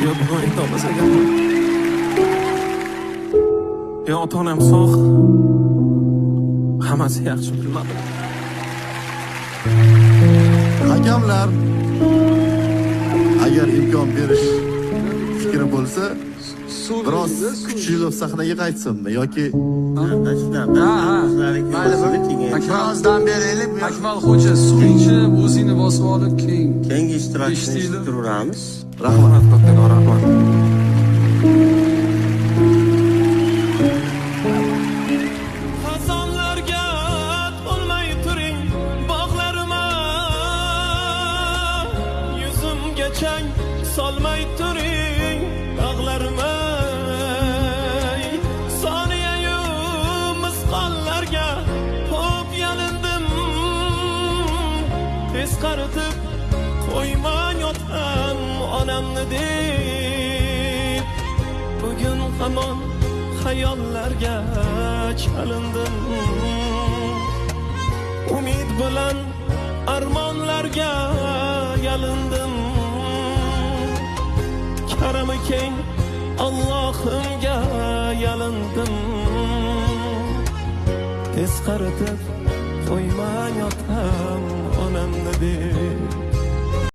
Yo bugun aytolmas ekanman. Yo ota-onam sog'. Hammasi yaxshi bilmadim. Hakamlar agar imkon berish fikri bo'lsa, biroz kuchliroq sahnaga qaytsinmi yoki birozdan beraylik. Akmal xo'ja suv ichib, o'zini bosib olib keyingi ishtirokchini eshittiramiz. Rahmat, katta rahmat. Xazonlarga to'lmay turing bog'larima, yuzimga chang solmay turing dog'larima. Soniyayu misqollarga xo'p yalindim, tez qaritib qo'ymang otam onamni deb. Bugun hamon xayollarga chalindim, umid bilan armonlarga yalindim. Karami keng Allohimga yalindim, tez qaritib qo'ymang otam onamni deb.